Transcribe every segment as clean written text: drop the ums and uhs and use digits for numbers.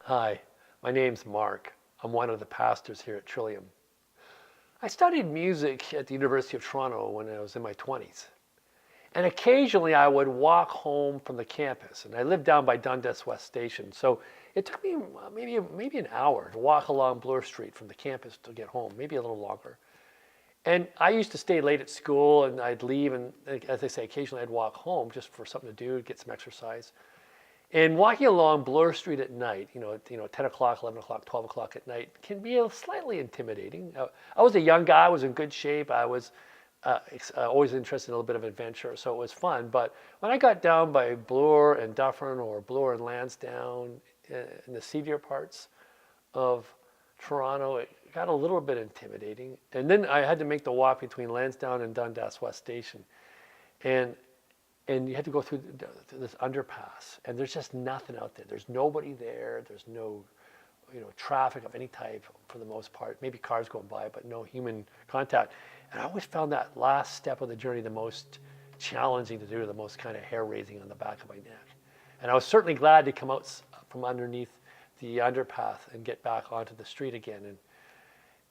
Hi, my name's Mark. I'm one of the pastors here at Trillium. I studied music at the University of Toronto when I was in my 20s. And occasionally I would walk home from the campus. And I lived down by Dundas West Station. So it took me maybe an hour to walk along Bloor Street from the campus to get home, maybe a little longer. And I used to stay late at school and I'd leave. And as I say, occasionally I'd walk home just for something to do, get some exercise. And walking along Bloor Street at night, 10 o'clock, 11 o'clock, 12 o'clock at night, can be slightly intimidating. I was a young guy. I was in good shape. I was always interested in a little bit of adventure, so it was fun. But when I got down by Bloor and Dufferin or Bloor and Lansdowne in the seedier parts of Toronto, it got a little bit intimidating. And then I had to make the walk between Lansdowne and Dundas West Station. And you had to go through this underpass, and there's just nothing out there. There's nobody there. There's no, traffic of any type for the most part. Maybe cars going by, but no human contact. And I always found that last step of the journey the most challenging to do, the most kind of hair-raising on the back of my neck. And I was certainly glad to come out from underneath the underpath and get back onto the street again.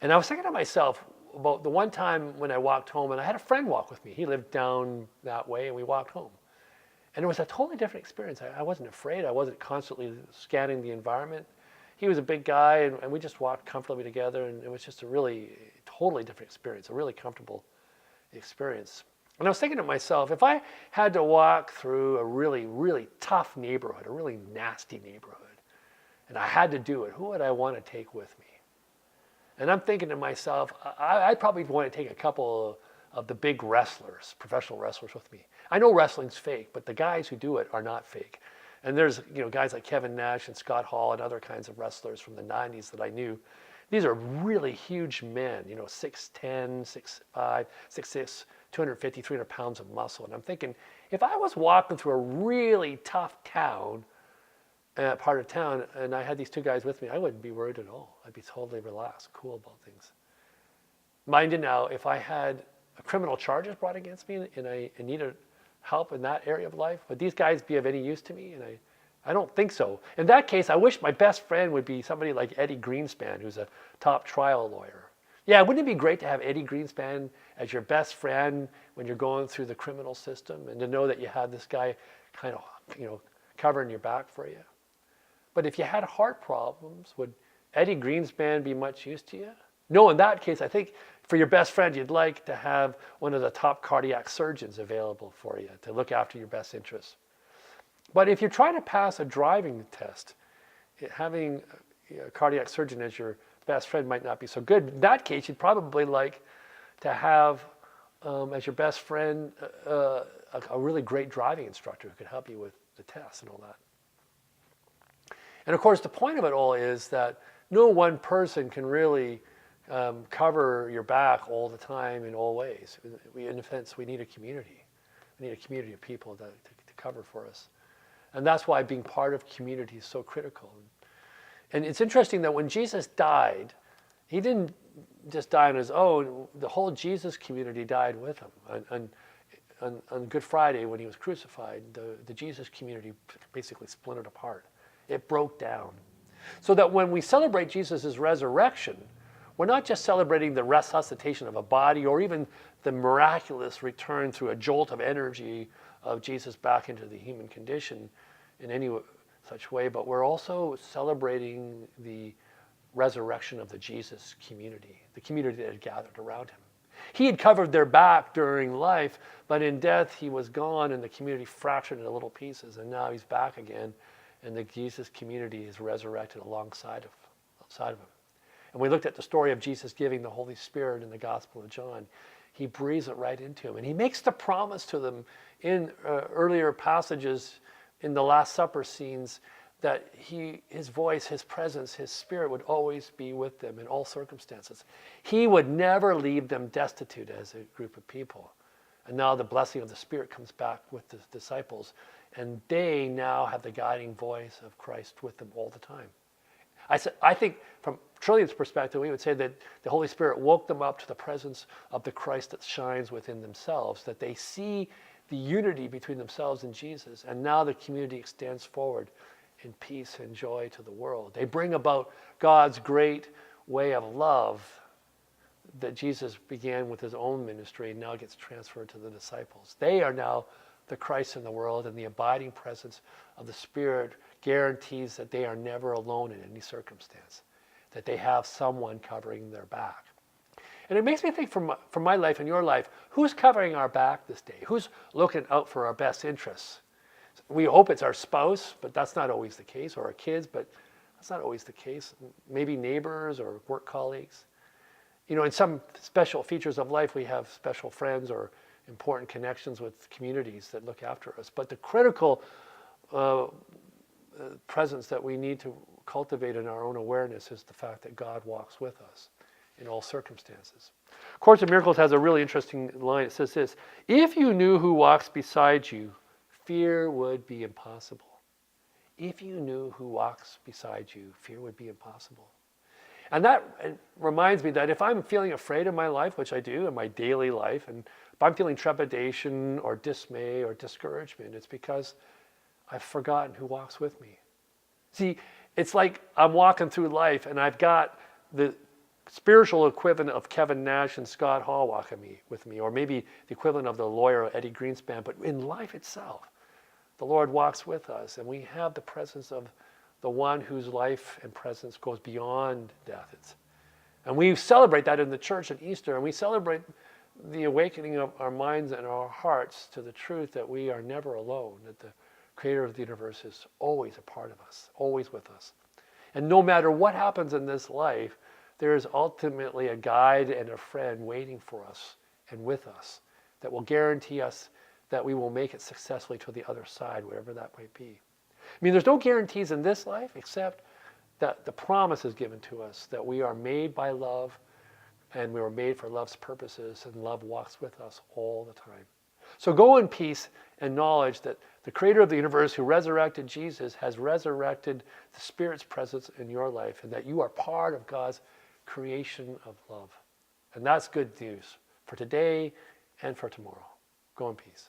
And I was thinking to myself about the one time when I walked home, and I had a friend walk with me. He lived down that way, and we walked home. And it was a totally different experience. I wasn't afraid. I wasn't constantly scanning the environment. He was a big guy, and we just walked comfortably together, and it was just a really totally different experience, a really comfortable experience. And I was thinking to myself, if I had to walk through a really, really tough neighborhood, a really nasty neighborhood, and I had to do it, who would I want to take with me? And I'm thinking to myself, I'd probably want to take a couple of the big wrestlers, professional wrestlers with me. I know wrestling's fake, but the guys who do it are not fake. And there's guys like Kevin Nash and Scott Hall and other kinds of wrestlers from the 90s that I knew. These are really huge men, 6'10", 6'5", 6'6", 250, 300 pounds of muscle. And I'm thinking, if I was walking through a really tough town, part of town, and I had these two guys with me, I wouldn't be worried at all. I'd be totally relaxed, cool about things. Mind you now, if I had criminal charges brought against me and I needed help in that area of life, would these guys be of any use to me? And I don't think so. In that case, I wish my best friend would be somebody like Eddie Greenspan, who's a top trial lawyer. Yeah, wouldn't it be great to have Eddie Greenspan as your best friend when you're going through the criminal system, and to know that you had this guy kind of, covering your back for you? But if you had heart problems, would Eddie Greenspan be much use to you? No, in that case, I think for your best friend, you'd like to have one of the top cardiac surgeons available for you to look after your best interests. But if you're trying to pass a driving test, having a cardiac surgeon as your best friend might not be so good. In that case, you'd probably like to have as your best friend a really great driving instructor who could help you with the tests and all that. And of course, the point of it all is that no one person can really cover your back all the time in all ways. In a sense, we need a community. We need a community of people to cover for us. And that's why being part of community is so critical. And it's interesting that when Jesus died, he didn't just die on his own. The whole Jesus community died with him. On Good Friday, when he was crucified, the Jesus community basically splintered apart. It broke down. So that when we celebrate Jesus' resurrection, we're not just celebrating the resuscitation of a body or even the miraculous return through a jolt of energy of Jesus back into the human condition in any such way, but we're also celebrating the resurrection of the Jesus community, the community that had gathered around him. He had covered their back during life, but in death he was gone and the community fractured into little pieces, and now he's back again. And the Jesus community is resurrected alongside of him. And we looked at the story of Jesus giving the Holy Spirit in the Gospel of John. He breathes it right into him. And he makes the promise to them in earlier passages in the Last Supper scenes that his voice, his presence, his Spirit would always be with them in all circumstances. He would never leave them destitute as a group of people. And now the blessing of the Spirit comes back with the disciples. And they now have the guiding voice of Christ with them all the time. I think from Trillium's perspective, we would say that the Holy Spirit woke them up to the presence of the Christ that shines within themselves, that they see the unity between themselves and Jesus. And now the community extends forward in peace and joy to the world. They bring about God's great way of love that Jesus began with his own ministry and now gets transferred to the disciples. They are now the Christ in the world, and the abiding presence of the Spirit guarantees that they are never alone in any circumstance, that they have someone covering their back. And it makes me think from my life and your life, who's covering our back this day? Who's looking out for our best interests? We hope it's our spouse, but that's not always the case, or our kids, but that's not always the case. Maybe neighbors or work colleagues. You know, in some special features of life, we have special friends or important connections with communities that look after us. But the critical presence that we need to cultivate in our own awareness is the fact that God walks with us in all circumstances. Course in Miracles has a really interesting line. It says this: if you knew who walks beside you, fear would be impossible. If you knew who walks beside you, fear would be impossible. And that reminds me that if I'm feeling afraid in my life, which I do in my daily life, and if I'm feeling trepidation or dismay or discouragement, it's because I've forgotten who walks with me. See, it's like I'm walking through life and I've got the spiritual equivalent of Kevin Nash and Scott Hall walking with me, or maybe the equivalent of the lawyer Eddie Greenspan. But in life itself, the Lord walks with us, and we have the presence of the one whose life and presence goes beyond death. And we celebrate that in the church at Easter, and we celebrate the awakening of our minds and our hearts to the truth that we are never alone, that the Creator of the universe is always a part of us, always with us. And no matter what happens in this life, there is ultimately a guide and a friend waiting for us and with us that will guarantee us that we will make it successfully to the other side, wherever that might be. I mean, there's no guarantees in this life except that the promise is given to us that we are made by love and we were made for love's purposes, and love walks with us all the time. So go in peace and knowledge that the Creator of the universe who resurrected Jesus has resurrected the Spirit's presence in your life, and that you are part of God's creation of love. And that's good news for today and for tomorrow. Go in peace.